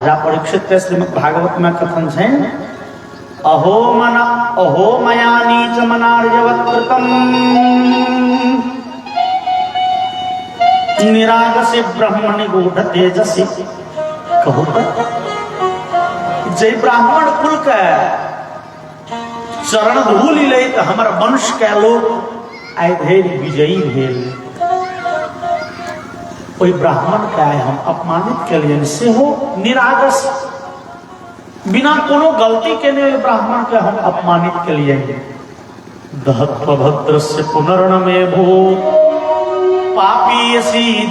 राजा परीक्षित के श्रीमद् भागवत में कथन है अहो मना अहो मया नीच मनार्यवत्कृतम निरागसे ब्रह्मणि गूढ़ तेजसी कहू जय ब्राह्मण कुल के चरण धूल ले तो हमार वंश के लोग आय भेल विजयी भेल कोई ब्राह्मण का है हम अपमानित के लिए से हो निरागस बिना कोनो गलती के लिए ब्राह्मण के हम अपमानित के लिए दहत्वभद्र से पुनर्न में भू पापी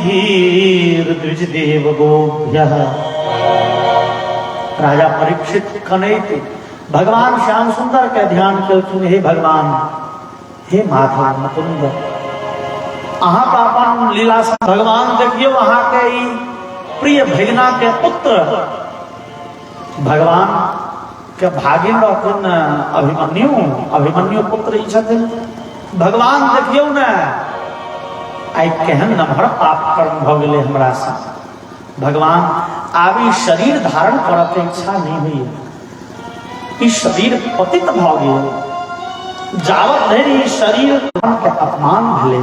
धीर द्विज देव गोभ्य राजा परीक्षित कनैत भगवान श्याम सुंदर के ध्यान के हे भगवान हे माधव मुकुंद अहाँ का अपन लीला भगवान देखियो वहां के प्रिय भगना के पुत्र भगवान के भागिन अभिमन्यु पुत्र भगवान देखियो न आई केहन नम्हर पाप कर्म भ गेले हमरा से भगवान आबी शरीर धारण करत के इच्छा नहीं हुई इस शरीर पतित भ गेल जावत धरि शरीर के अपमान भेले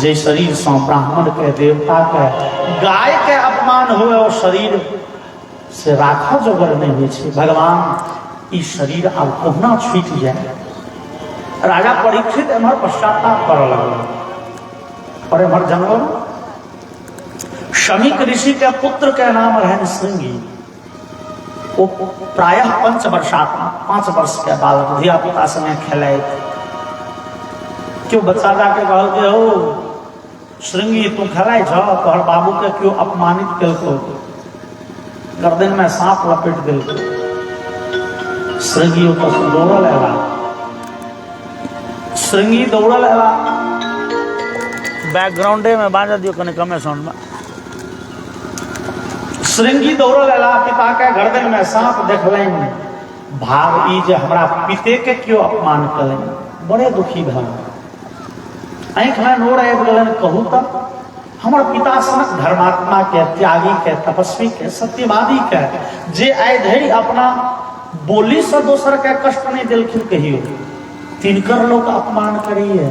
जे शरीर से ब्राह्मण के देवता के गाय के अपमान हुए और शरीर से राखा जोगर नहीं हुई भगवान इस शरीर अब कोहना छूट जाए राजा परीक्षित एमहर पश्चाताप कर लगल और एमहर जंगल शमीक ऋषि के पुत्र के नाम रहन श्रृंगी वो प्रायः 5 वर्ष के बालक धिया पुता संगे खेलाए क्यों बच्चा जाके कहल के हो श्रृंगी तू खेलाय छ तोहर बाबू के क्यों अपमानित केलको गर्दन में सांप लपेट देलको श्रृंगी ऊपर दौड़ल आला श्रृंगी दौड़ल आला बैकग्राउंडे में बाजा दियो कने कमे साउंड में श्रृंगी दौड़ल आला पिता के गर्दन में सांप देखलैन भाव ई जे हमरा पिते के क्यों अपमान कलन बड़े दुखी भा आँख में नोर आबि गेलन कहू तक हमर पिता सनक धर्मात्मा के त्यागी के तपस्वी के सत्यवादी के जे आय धरि अपना बोली से दोसर के कष्ट नहीं दिलखिन कहियो तिनकर लोग अपमान करिए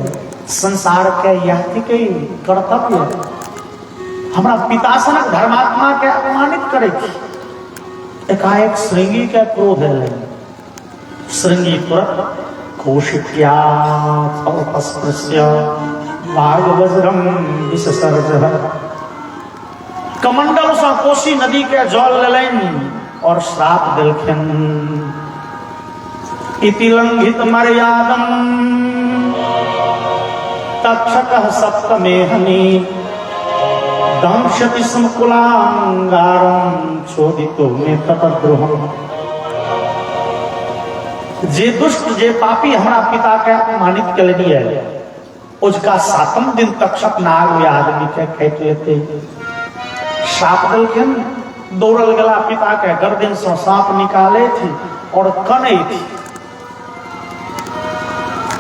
संसार के यह के कर्तव्य हमरा पिता सनक धर्मात्मा के अपमानित करे एकाएक श्रृंगी के क्रोध है श्रृंगी तुरंत कौशिक्या भागवज्रम विससर्जः कमंडल से कोसी नदी के जल लेलैन और श्राप देलखिन इति लंघित मर्यादम तक्षकः सप्तमेहनि दंशति स्मकुलांगारं छोदितो मे ततद्रोहम् जे दुष्ट जे पापी हमारा पिता के अपमानित कर दिया उसका 7वें दिन तक्षक नाग वे आदमी के खेत लेते साप दलखिन दौड़ल गला पिता के गर्दन से सांप निकाले थी और कने थी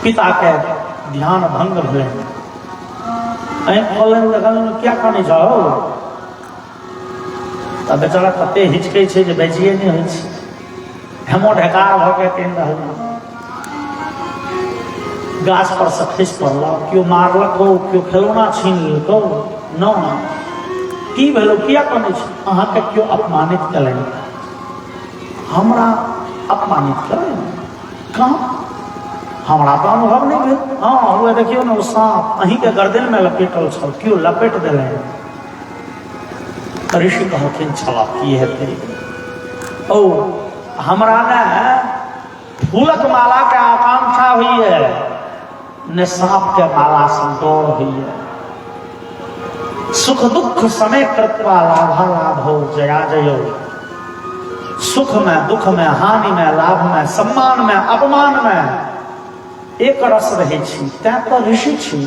पिता के ध्यान भंग भले खोलन लगल क्या कने जाओ तब बेचारा कते हिचके छे जे बेचिए नहीं होई छे हेमो ढकार भ के केन रहल गाछ पर से खसि पड़ल क्यों मारलको क्यों खिलौना छीन लेलको न की भेलो किया कने छी अहाँ के क्यों अपमानित कलन हमरा अपमानित कलन कहाँ हमरा तो अनुभव नहीं भेल हाँ वो देखियो ना सांप अहीं के गर्दन में लपेटल छल क्यों लपेट देले ऋषि कहथिन छला की हेतै ओ हमरा ने फूलक माला के आकांक्षा हुई है ने सांप के माला से दौड़ हुई है सुख दुख समय कृत्वा लाभा लाभो जया जयो सुख में दुख में हानि में लाभ में सम्मान में अपमान में एक रस रहे छी तै तो ऋषि छी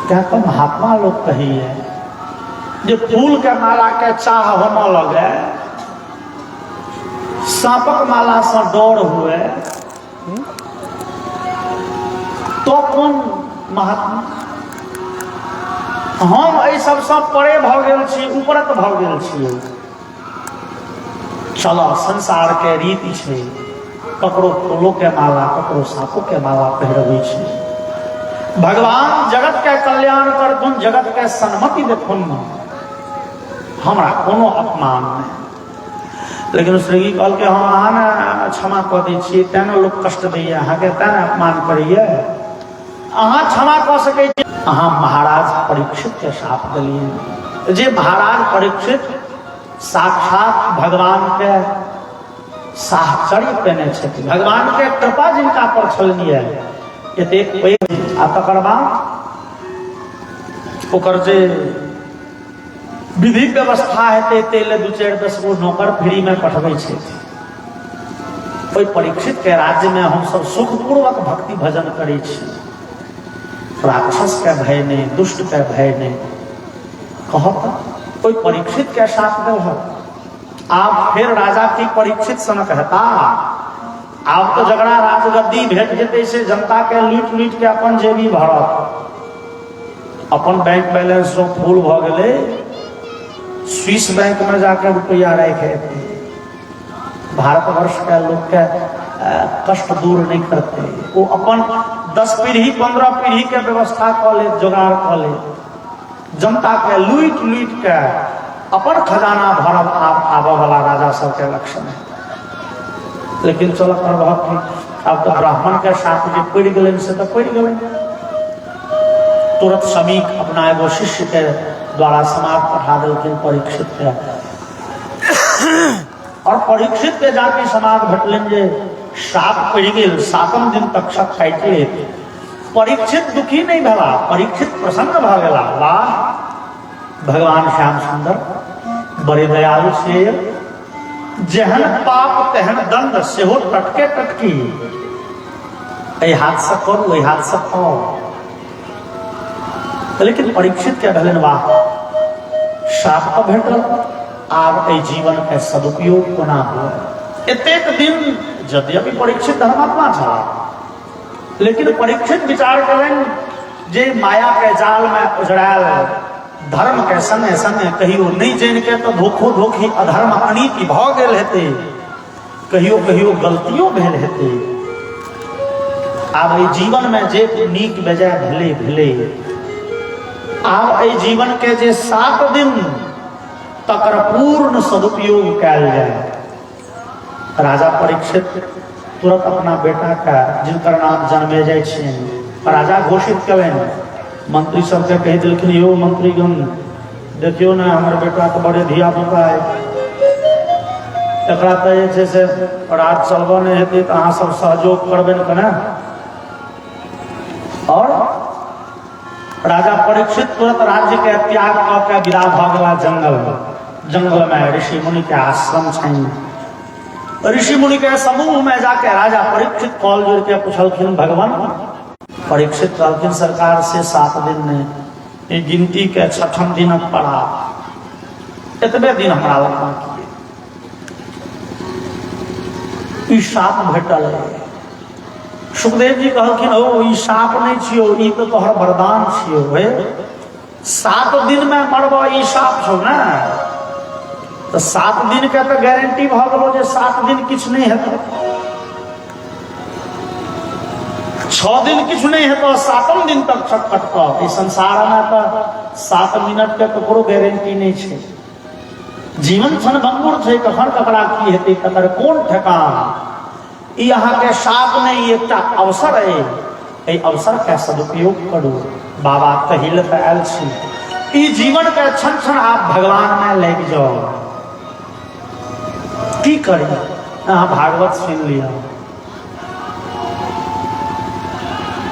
तै तो महात्मा लोग कही है जो फूल के माला के चाह होने लगे सांपक माला से डर हुए तो कौन महात्मा हम एहि सबसे परे भ गेल छी उपरत भ गेल छी चलो संसार के रीति छे, ककरो फूलों के माला ककरो सापों के माला पहरवे छे। भगवान जगत के कल्याण करथुन, जगत के सन्मति देथुन, हमरा कोनो अपमान नहीं। लेकिन श्री कहल के हम अहाँ ने क्षमा कऽ दै छियै, तेना लोक कष्ट दैये अहाँके, तेना अपमान करैये, अहाँ क्षमा कऽ सकै छी। अहाँ महाराज परीक्षित के साथ देलियै, जे महाराज परीक्षित साक्षात भगवान के साहचर्य पेने छथिन, भगवान के कृपा जिनका पर छलनिए एतेक पैघ। आ तकर बाद ओकर जे विधि व्यवस्था हेतै ताहि दू चारि 10 गो नौकर फ्री में पठबै छै। ओहि परीक्षित के राज्य में हमसब सुखपूर्वक भक्ति भजन करै छी, राक्षस के भय नहीं, दुष्ट के भय नहीं। कहत ओहि परीक्षित के साथ देलहक। आप फिर राजा की परीक्षित सनक हेता, आब तो जगड़ा राजगद्दी भेट जेतै से जनता के लूट लूट के अपन जेबी भरत, अपन बैंक बैलेंस जो फूल भ गेलै, स्विस बैंक में जाकर रुपया राखे। भारतवर्ष के लोग के कष्ट दूर नहीं करते, वो अपन 10 पीढ़ी 15 पीढ़ी के व्यवस्था कऽ ले, जोगाड़ कऽ ले, जनता के लूट लूट के अपन खजाना भरब आबऽ वाला राजा सबके लक्षण है। लेकिन चल करबहक अब तो ब्राह्मण के साथ जे पड़ गए से तो पड़ गए। तुरंत समीक अपना एगो शिष्य के द्वारा समाज पठा दिलखिन परीक्षित के, और परीक्षित के जाके समाज भेटलन जे साप पड़ गेल, 7 दिन तक सब काटि लेत। परीक्षित दुखी नहीं भेला, परीक्षित प्रसन्न भ गेला। वाह भगवान श्याम सुंदर बड़े दयालु से, जेहन पाप तेहन दंड, सेहो टटके टटकी, एहि हाथ से करू एहि हाथ से खाओ। लेकिन परीक्षित के भेलन वाह साप तो भेटल, आब एहि जीवन के सदुपयोग कोना हो। एतेक दिन यद्यपि परीक्षित धर्मात्मा छला, लेकिन परीक्षित विचार करें जे माया के जाल में उजड़ायल धर्म के संगे संगे कहियो नहीं जान के तो धोखो धोखी अधर्म अनीति भ गेल हेतै, कहियो कहियो गलतियों भेल हेतै। आब एहि जीवन में जे नीक बेजाय भेले भेले, आब एहि जीवन के जे 7 दिन तकर पूर्ण सदुपयोग कयल जाए। राजा परीक्षित तुरंत अपना बेटा का, जिनकर नाम जन्मे जाय छै, राजा घोषित कयलनि। मंत्री सबके कहि देलखिन, यौ मंत्रीगण देखियो ना हमर बेटा तो बड़े धिया पुता है, एकरा तो जे छै से राज चलबऽ नहीं हेतै तो अहाँ सब सहयोग करबे न कने। और राजा परीक्षित तुरंत राज्य के त्याग कऽ के विदा भऽ गेला जंगल में। ऋषि मुनि के आश्रम छनि, ऋषि मुनि के समूह में जाके राजा परीक्षित कॉल जोड़ के पूछलखिन, भगवान परीक्षित कहलखिन सरकार से 7 दिन ने गिनती के 6ठम दिन पड़ा, एतबे दिन हमरा लग बाकी ई साप भेटल है। सुखदेव जी कहलखिन, ओ ई साप नहीं छियो, ई तो तोहर वरदान छियो हे, 7 दिन में मरबो, ई साप छौ ना। तो 7 दिन के तो गारंटी भ गेलो जे 7 दिन किछ नहीं हेतौ, 6 दिन किछ नहीं हेतौ, 7म दिन तक छटपटतो। इस संसार में तो 7 मिनट के ककरो गारंटी नहीं छे। जीवन क्षणभंगुर छे, कखन ककरा की हेतै तकर कोन ठेकान। ई अहाँ के साप नहीं, एकटा अवसर है, एहि अवसर के सदुपयोग करू। बाबा कहिल त आयल छी, ई जीवन के क्षण क्षण आप भगवान में लग जाओ। की करी, अहाँ भागवत सुन लिया।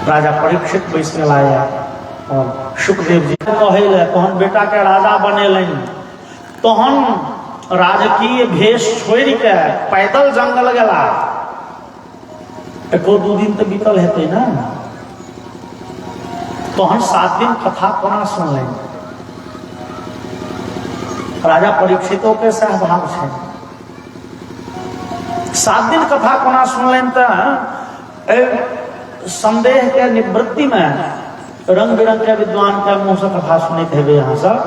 राजा परीक्षित बैस लाया और सुखदेव जी कहले, तहन बेटा के राजा बनेलनि, तहन राजकीय भेष छोड़ के पैदल जंगल गेला। 1-2 दिन तो बीतल हेतै ना, तहन 7 दिन कथा कोना सुनलनि। राजा परीक्षितों के सहभाग छै, 7 दिन कथा कोना सुनलनि तो संदेह के निवृत्ति में रंग बिरंग के विद्वान के मुंह से कथा सुनते हेबे। यहाँ सब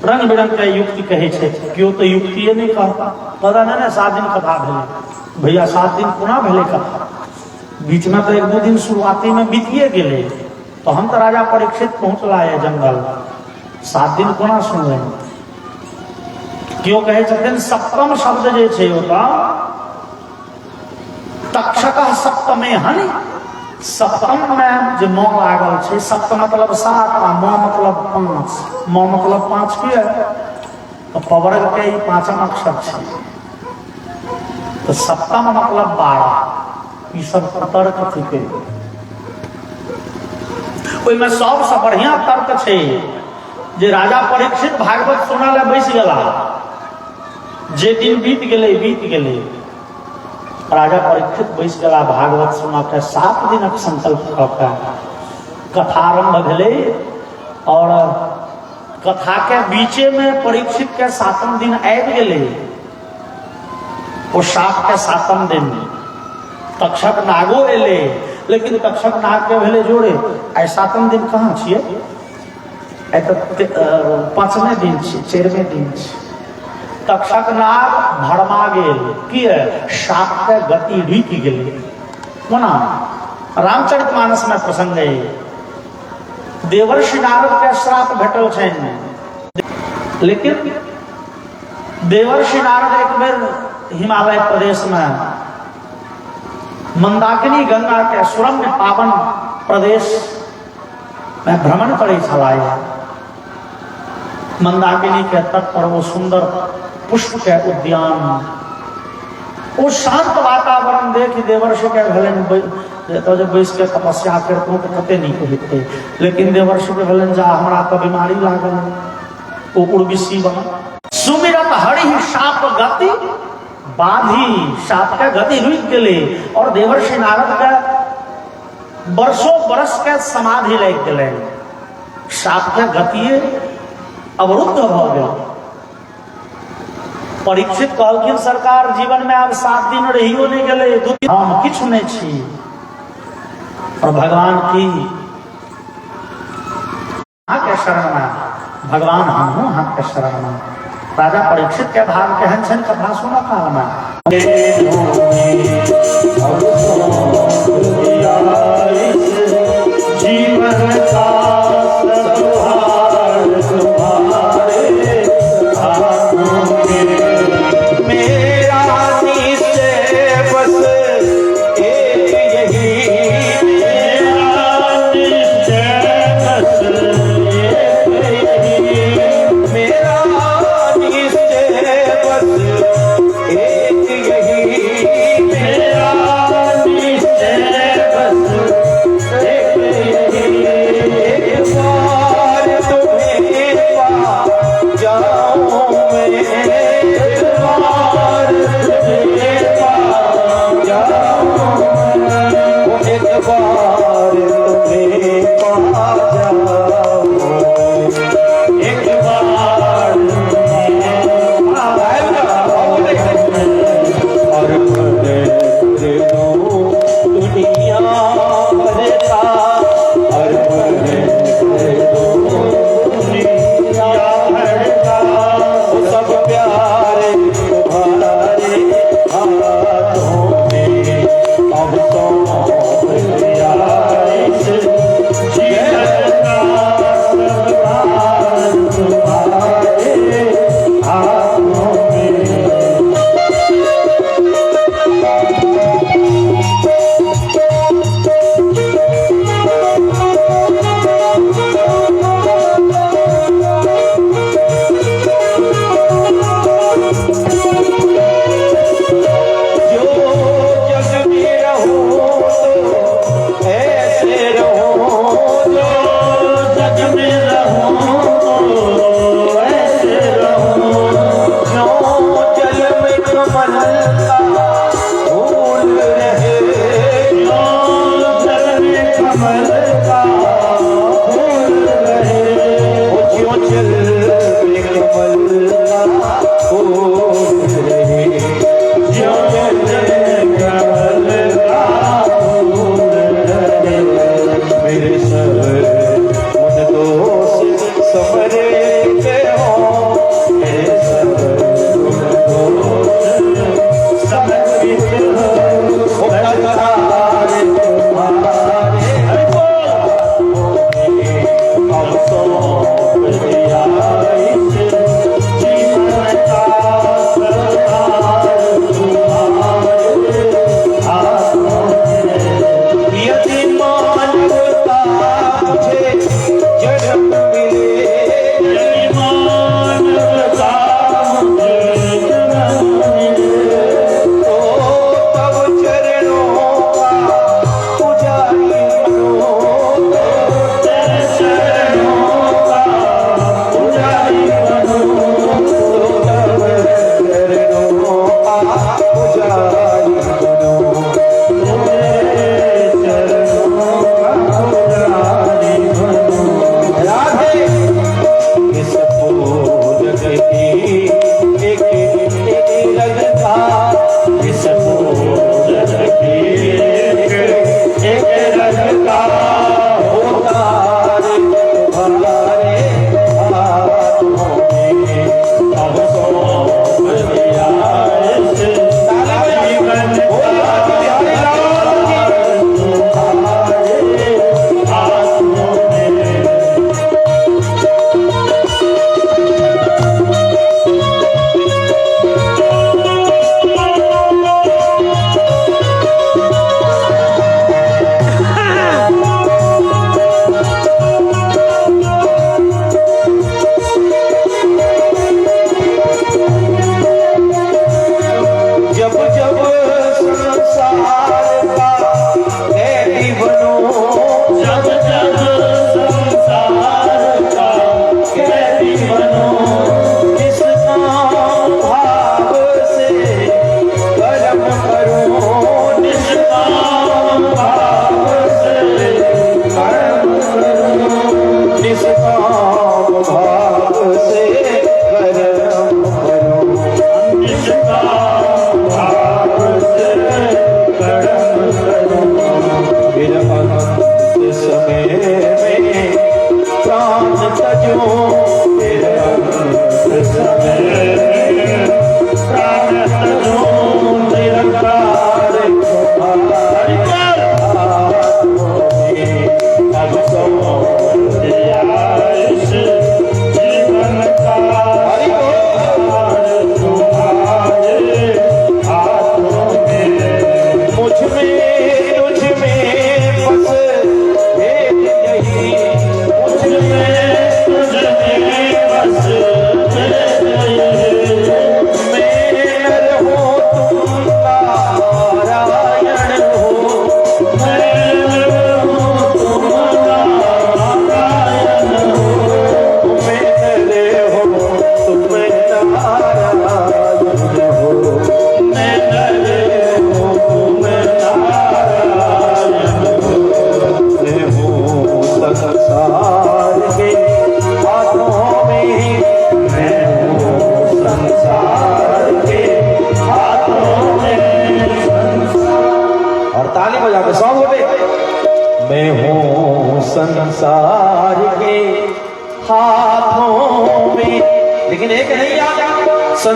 रंग बिरंग के युक्ति कहे छे, क्यों तो युक्ति नहीं कहता। पता नहीं 7 दिन कथा भेले भैया, 7 दिन पुनः भेले कथा, बीच में तो 1-2 दिन शुरुआती में बीतिए गेले, तो हम तो राजा परीक्षित पहुंचला है जंगल, 7 दिन कोना सुन रहे। क्यों कहे छथिन सप्तम शब्द जे छे ओता तक्षक सप्तमे हनि, सप्तम में जो मौ लागल छे, सप्त मतलब 7 आ मौ मतलब 5, मौ मतलब 5 की है, तो पवर्ग के 5वां अक्षर छे, तो सप्तम मतलब 12, ई सब तर्क थिके। ओइ में सबसे बढ़िया तर्क छे जे राजा परीक्षित भागवत सुना ले बैस गेला, जे दिन बीत गेले राजा परीक्षित बैस गेला भागवत सुना के। 7 दिनक संकल्प कऽ कथा आरंभ भेले, और कथा के बीचे में परीक्षित के 7वां दिन आबि गेले। ओ साप के 7वां दिन तक्षक नागो एले, लेकिन तक्षक नाग के भेले जोड़े, आई 7वां दिन कहाँ छिए, आई तो 5वें दिन छिए, 4वें दिन छिए। तक्षक नाग भरमा गेल, की है साप के गति रुकि गेले। कोना रामचरितमानस में प्रसंग है, देवर्षि नारद के श्राप भेटल छनि, लेकिन देवर्षि नारद एक बेर हिमालय प्रदेश में मंदाकिनी गंगा के सुरम्य पावन प्रदेश में भ्रमण करे छलाह। मंदाकिनी के तट पर वो सुंदर पुष्प के उद्यान, वो शांत वातावरण देख देवर्षि के भेलन तो जब बैस के तपस्या करतों तो कते नहीं कहते, लेकिन देवर्षि के भेलन जा हमरा तो बीमारी लागल, वो उर्विशी बन सुमिरत हरि साप गति बाधी, साप के गति रुक गेले, और देवर्षि नारद के वर्षों बरस के समाधि लग गेले, साप के गति अवरुद्ध भ गेल। परीक्षित कहलखिन सरकार जीवन में अब 7 दिन रहियो नहीं गेले, 2 दिन हम किछु नहीं छी, और भगवान की के शरण में भगवान हम के शरण में। राजा परीक्षित के भाव केहन छन कथा सुना कहना जीवन का समरे के हो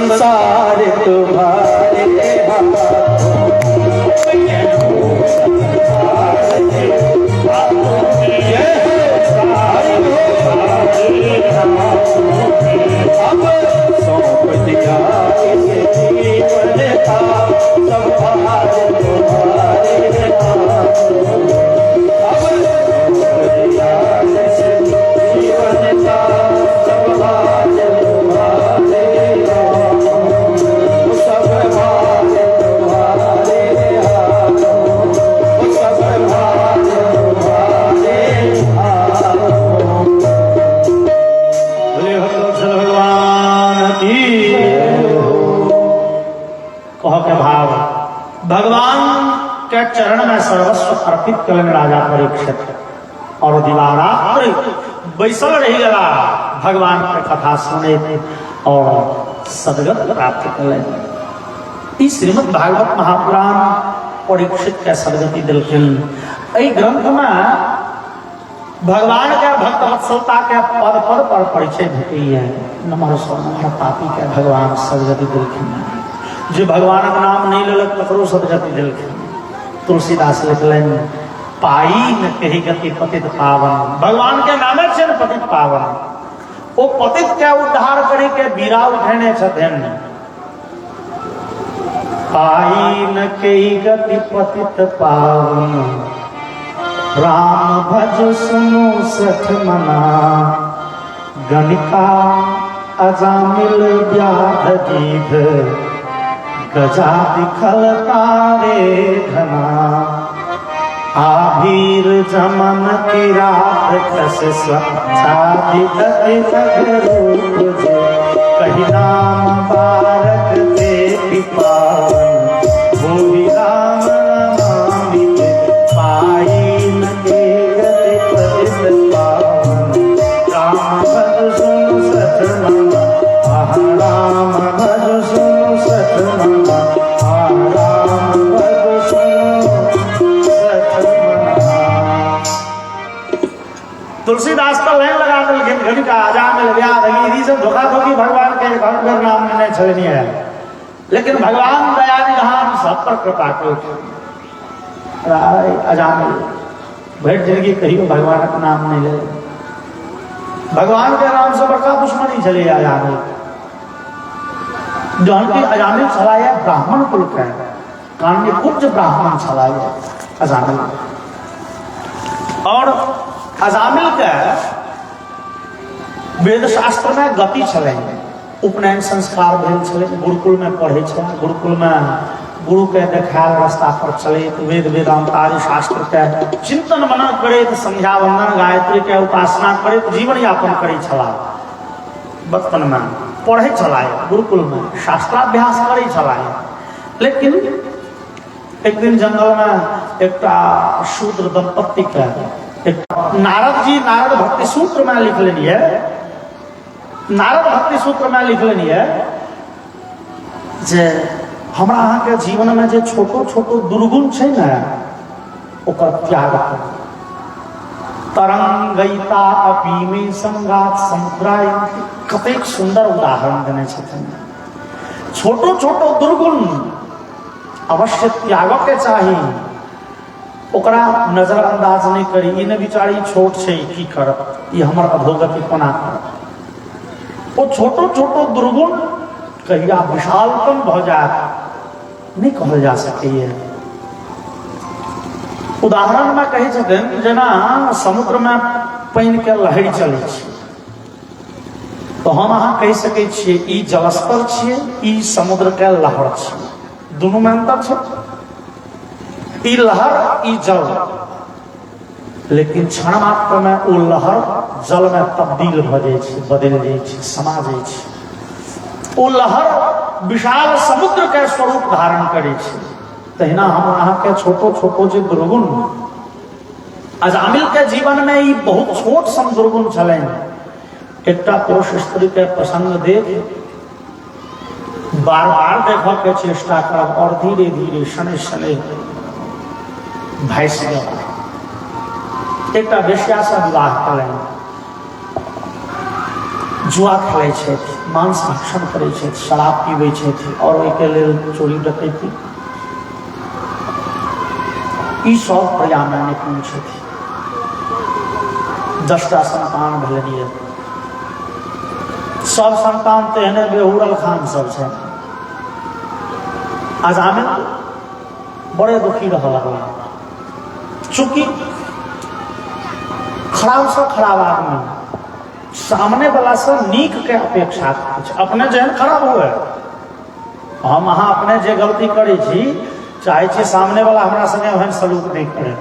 संसार तुम्हारे अब सौंप दिया जीवन का सब भार तुम्हारे अब सौंप दिया जीवन का सब भार तुम्हारे सब भार तुम्हारे हाथों सब भार तुम्हारे हाथों। बोले भगवान की कहो के भाव भगवान के चरण में सर्वस्व अर्पित कलन राजा परीक्षित और दीवारा बैसल रही गला भगवान के कथा सुने और सदगत प्राप्त कले। इस श्रीमद् भागवत महापुराण परीक्षित के सदगति दिलखिन। एहि ग्रंथ में भगवान के भक्त वत्सलता के पद पद पर परिचय भेटी है। नमः सोमहर पापी के भगवान सदगति दिलखिन। जो भगवान का नाम नहीं लेलक तकरो सदगति दिलखिन। तुलसीदास लिखलन पाई न कही गति पतित पावन। भगवान के नामे से पतित पावन। वो पतित के उद्धार करे के बीरा उठने छथिन। पाई न कही गति पतित पावन राम भज सुनु सठ मना गणिका अजामिल व्याध गीध गजा दिखल तारे धना आभीर जमन की रात कस स्वच्छादि रूप जे कही नाम बारक देवी पावन भूमि राम नमामि पाई न के गति पतित पावन राम भज सुनु सठ मना राम भज सुनु सठ मना राम भज सुनु सठ मना। तुलसीदास का लाइन लगा दिलखिन घड़ी का अजामिल व्याध गीधी सब धोखा धोखी भगवान के घर पर नाम लेने चलनी है। लेकिन भगवान दया निधान सब पर कृपा करो। अजामिल भेंट जिंदगी कहियो भगवान का नाम नहीं ले। भगवान के नाम से बड़का दुश्मनी चले अजामिल। जो उनकी अजामिल चलाया ब्राह्मण कुल का कारण कुछ ब्राह्मण चलाया अजामिल। और अजामिल के वेद शास्त्र में गति चले उपनयन संस्कार भेल छले। गुरुकुल में पढ़े छे। गुरुकुल में गुरु के देखायल रास्ता पर चले। वेद वेदांत आदि शास्त्र के चिंतन मनन करे। संध्या वंदन गायत्री के उपासना करे। जीवन यापन करे छला। बचपन में पढ़े चलाए गुरुकुल में शास्त्राभ्यास करे चलाए। लेकिन एक दिन जंगल में एक शूद्र दंपत्ति के नारद जी नारद भक्ति सूत्र में लिख लेनी है। नारद भक्ति सूत्र में लिख लेनी है जे हमरा अहाँ के जीवन में जे छोटो छोटो दुर्गुण छे ना ओकर त्याग करू। तरंगैता अपी में संगात समुद्रायन्ति कतेक सुंदर उदाहरण देने छथिन। छोटो छोटो दुर्गुण अवश्य त्याग के चाही। ओकरा नजरअंदाज नहीं करी। इन बिचारी छोट छे की करत ई हमर अधोगति कोना करत। वो छोटो छोटो दुर्गुण कहिया विशालतम भ जाए नहीं कहल जा सके। उदाहरण में कही छथिन जेना समुद्र में पानी के लहरी चले तो हम अहाँ कह सके छिए ई जलस्तर छिए ई समुद्र के लहर छिए। दोनों में अंतर छे। ई लहर ई जल। लेकिन क्षण मात्र में वो लहर जल में तब्दील भ जाए छे बदल जाए छे समा जाए छे। वो लहर विशाल समुद्र के स्वरूप धारण करे छे। तहिना हम अहाँ के छोटो छोटो जे दुर्गुण अजामिल के जीवन में ई बहुत छोट सन दुर्गुण छले। एकटा पुरुष स्त्री के प्रसंग देख बार बार देखो के चेष्टा करब और धीरे धीरे शनि शनि भैंस एक वेश्या से विवाह करें। जुआ खेलै छथि, मांस भक्षण करै छथि, शराब पीबै छथि और ओहिके लेल चोरी डकैती, ई सब प्रयामे निपुण छथि। 10टा संतान भेलैए, सब संतान तेहने बेहुरल खान सब छै। अजामिल बड़े दुखी रह लगला, चूंकि खराब से खराब आदमी सामने वाला से नीक के अपेक्षा करै छै, अपने जेहन खराब हुए हम अहाँ अपने जे गलती करै छी चाहे छी सामने वाला हमरा संगे ओहन सलूक नहीं करे।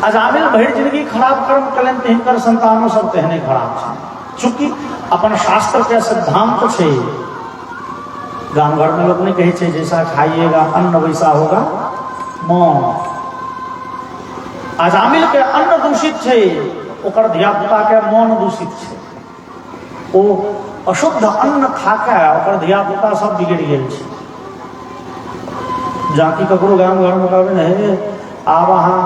अजामिल भरि जिंदगी खराब कर्म कलन तो हिनकर संतानों सब तेहने खराब छै, चूंकि अपन शास्त्र के सिद्धांत छै। गांव घर में लोग नहीं कहे छे जैसा खाइएगा अन्न वैसा होगा मौन। अजामिल के अन्न दूषित छै, ओकर धियापुता के मौन दूषित छै। ओ अशुद्ध अन्न खाके ओकर धियापुता सब बिगड़ गेल छै। जाकि ककरो गांव घर में कहबे ने आब अहाँ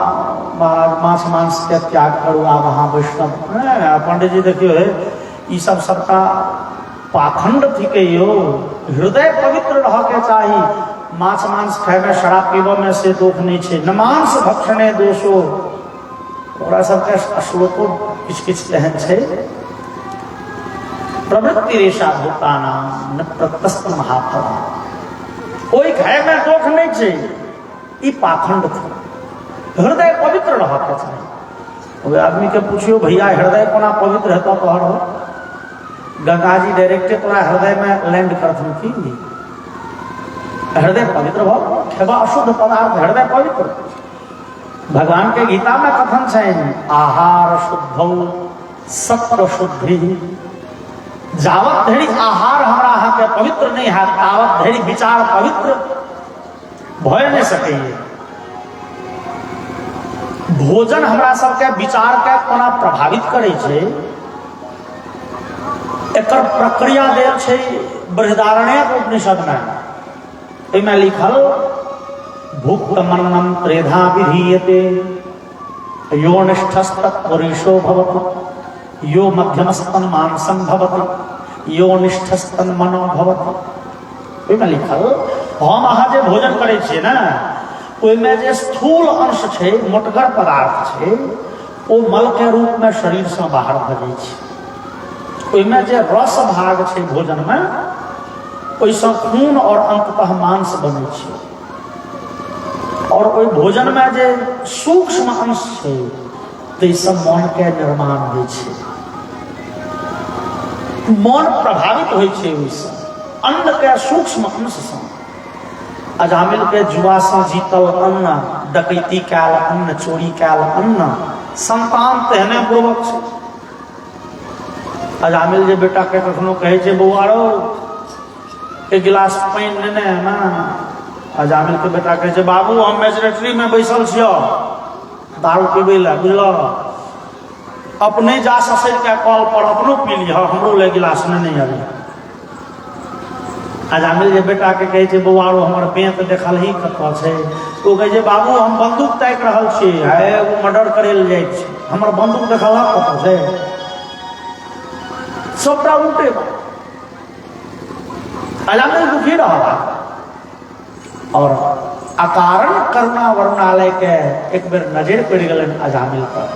माछ मांस के त्याग करू, आब अहाँ वैष्णव पंडित जी देखियो ई सब सबका पाखंड थिके यो। हृदय पवित्र रह के चाही, माछ मांस खाए में शराब पीबो में से दोष नहीं छे। न मांस भक्षणे दोषो, ओकरा सबके श्लोको किछ किछ एहन छै। प्रवृत्ति रेशा भूताना न प्रतस्त महाफला, कोई खाए में दोष नहीं छे, ई पाखंड छै। हृदय पवित्र रह के चाही। वो आदमी के पूछियो भैया हृदय कोना पवित्र है तो कहरो गंगा जी डायरेक्टे तोरा हृदय में लैंड करथुन की हृदय पवित्र भाव खेबा अशुद्ध पदार्थ हृदय पवित्र। भगवान के गीता में कथन छै आहार शुद्धौ सत्व शुद्धि। जावत धरि आहार हमरा अहाँ के पवित्र नहीं है तावत धरि विचार पवित्र भय नहीं सकैए। भोजन हमरा सबके विचार के कोना प्रभावित करे छे, एकर प्रक्रिया देल छै बृहदारण्यक उपनिषद में। एमे लिखल भुक्तमन्नं त्रेधा विधीयते, यो निष्ठस्तत्पुरुषो भवति, यो मध्यमस्तन मांसं भवति, यो निष्ठस्तन मनो भवति। एमे लिखल हम अहाँ जे भोजन करे छियै ना, ओहिमे जे स्थूल अंश छै, मोटगर पदार्थ छै, ओ मल के रूप में शरीर से बाहर भ जाइ छै। ओहिमे जे रस भाग छै भोजन में, ओहिसँ खून और अंततः मांस बनै छै। और ओहि भोजन में जे सूक्ष्म अंश छै ताहिसँ मन के निर्माण होइ छै, मन प्रभावित होइ छै ओहिसँ अन्न के सूक्ष्म अंश सँ। अजामिल के जुआ से जीतल अन्न, डकैती कैल अन्न, चोरी कैल अन्न, संतान तेहने बुर्बक छै। अजामिल जे बेटा के कखनो कहे छै बौआ रो एक गिलास पानी नेने ना, अजामिल के बेटा कहे छै बाबू हम मैजिस्ट्रेटरी में बैसल छियो दारू पीबे ला, बुझलो अपने जा ससुर के कॉल पर अपनो पी लिह, हमरो ले गिलास नहीं आबी। अजामिल जे बेटा के कहे छै बौआ रो हमर पेट देखल ही कतऽ छै, ओ कहे छै बाबू हम बंदूक ताकि रहल छी, एगो मर्डर करे ले जाइ छै, हमर बंदूक देखल कतऽ छै। सबटा उल्टे बात। अजामिल दुखी रहा और अकारण करुणा वरुणालय के एक बेर नजर पड़ गए अजामिल पर।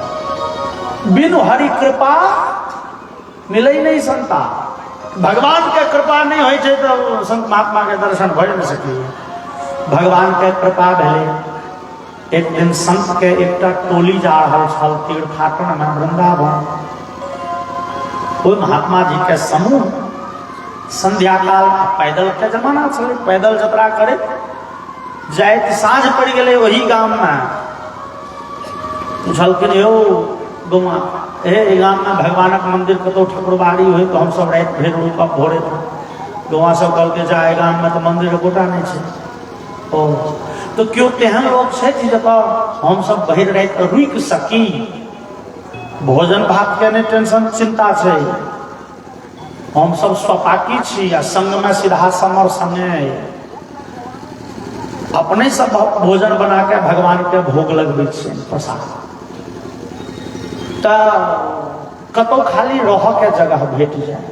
बिनु हरि कृपा मिले नहीं संता, भगवान के कृपा नहीं हो तो संत महात्मा के दर्शन भर नहीं सके। भगवान के कृपा भेले। एक दिन संत के एक टोली जा रहा छल तीर्थाटन में वृंदावन। वो महात्मा जी के समूह संध्या काल पैदल के जमाना चले, पैदल यात्रा करे जाए साँझ पड़ गए वही गांव में। पूछलखिन यो गौआ ए गांव में भगवानक मंदिर कतो ठकुरबाड़ी हुई तो हम सब रात भेर रुकब भोरे। गौआ सब कल के जाए गांव में तो मंदिर गोटा नहीं है। ओ तो क्यों तेहन लोग है जतऽ हम सब बहिर रात रुक सकी, भोजन भात के नहीं टेंशन चिंता है, हम सब स्वपाकी छी आ संग में सीधा समर संगे अपने सब भोजन बना के भगवान के भोग लगबे प्रसाद। तो कतौ खाली रह के जगह भेट जाए।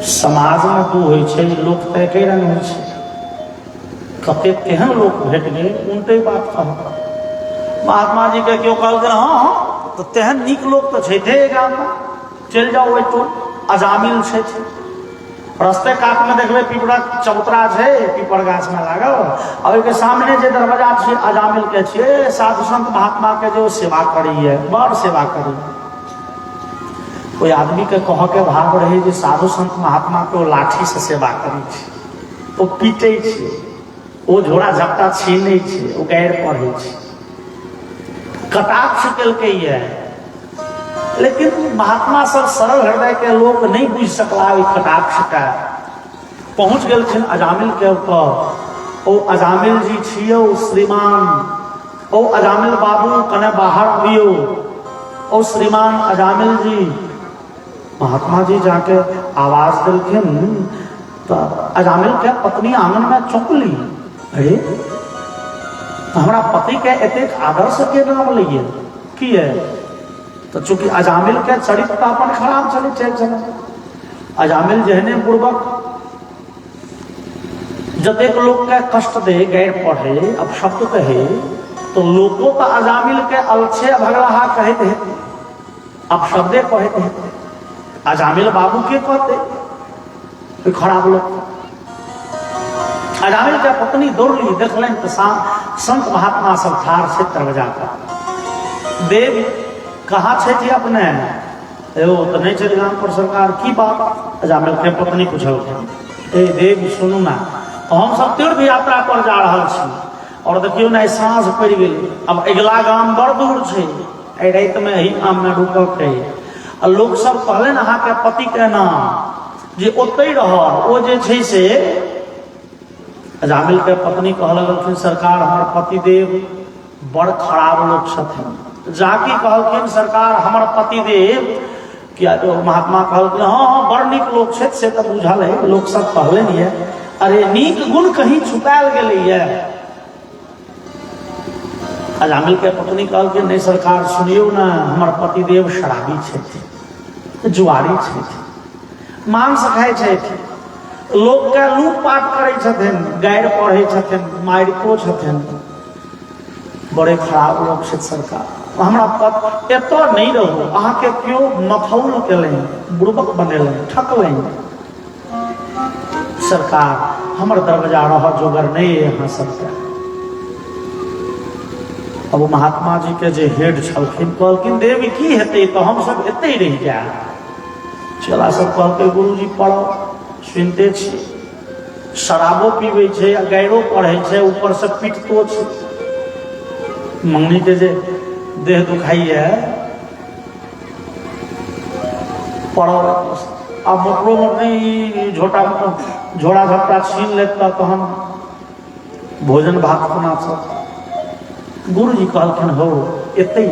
समाज में दू होइ छै, लोक तऽ एके रंग होइ छै। कते तेहन लोक भेट गए उनते बात कह। महात्मा जी के क्यों कहलखिन हाँ तो तेहन नीक लोक तो छै गाम में, चल जाओ ओहि टोल अजामिल छै। रस्ते कात में देखबे पीपरक चबूतरा छै, पीपर गाछ में लागल, और ओहि के सामने जे दरवाजा छै अजामिल के छियै, साधु संत महात्मा के जो सेवा करिए, बड़ सेवा करिए। कोई आदमी के कह के भाव रहे जे साधु संत महात्मा के लाठी से सेवा करी छै, ओ पीटे छै, ओ झोड़ा झपटा छीने छै, ओ गैर पढ़े छै, कटाक्ष केलकै ये। लेकिन महात्मा सब सरल हृदय के लोग नहीं बुझ सकला कटाक्ष का। पहुंच गेलखिन अजामिल के ऊपर। ओ अजामिल जी छियो श्रीमान, ओ अजामिल बाबू कने बाहर आबियो, ओ श्रीमान अजामिल जी। महात्मा जी जाके आवाज दिलखिन तो अजामिल के पत्नी आंगन में चौंकली। अरे हमारा पति के एतेक आदर से के नाम लिए की है? तो चूंकि अजामिल के चरित्र अपन खराब चले। अजामिल जहने पूर्वक जतेक लोग के कष्ट दे, गैर पढ़े, अब शब्द कहे, तो लोगों का अजामिल के अलछे भगलाहा कहते हैं, अब शब्दे कहते हैं। अजामिल बाबू के कहते खराब लोग। अजामिल के पत्नी दौड़ली, देखलें तो संत महात्मा सब ठार से दरवाजा पर। देव कहाँ छे थी अपने? एगो तो नहीं चल गांव पर सरकार की बात। अजामिल के पत्नी पूछल, ए देव सुनू ना, हम सब तीर्थ यात्रा पर जा रहा छी, और देखियो ना साँझ पड़ गई, अब अगला गांव बड़ दूर छे, रात में ही गांव में रुकल है। लोग सब कहले अहाँ के पति के नाम जे ओतई रहल, ओ जे छै से। अजामिल के पत्नी कह लगलखिन सरकार हमर पति देव बड़ खराब लोग छथिन। जाकी कहलखिन सरकार हमर पति देव किया? तो महात्मा कहलखिन हाँ बड़ नीक लोग छथि, से तो बुझल है, लोग सब कहले है। अरे नीक गुण कहीं छुपायल गेलै है। अजामिल के पत्नी कहलखिन नहीं सरकार सुनियो ना, हमर पति देव शराबी छथि, जुआरी छथि, मांस खाय छथि, लोग के लूटपाट करे छथिन, गैर पढ़े छथिन, मारितो छथिन, बड़े खराब लोग छथि सरकार। हमरा पत एतो नहीं रहो, अहाँ के क्यों मखौल केले, बुड़बक बनेले, ठकले सरकार, हमर दरवाजा रह जोगर नहीं है यहाँ सबके। अब महात्मा जी के जे हेड छलखिन कहलखिन देवी की हेतै, तो हम सब एते रह जाए। चला सब कहलकै गुरुजी पढ़ो, सुनते छी, शराबो पीबे छे, गैरो पढ़े छे, ऊपर से पीटतो छे। मंगनी के जे देह दुखाई है पढ़ो। अब मोटरो मोटरी झोड़ा झपटा छीन लेता तो हम भोजन भात बना सकते। गुरु जी कहलखिन हो एते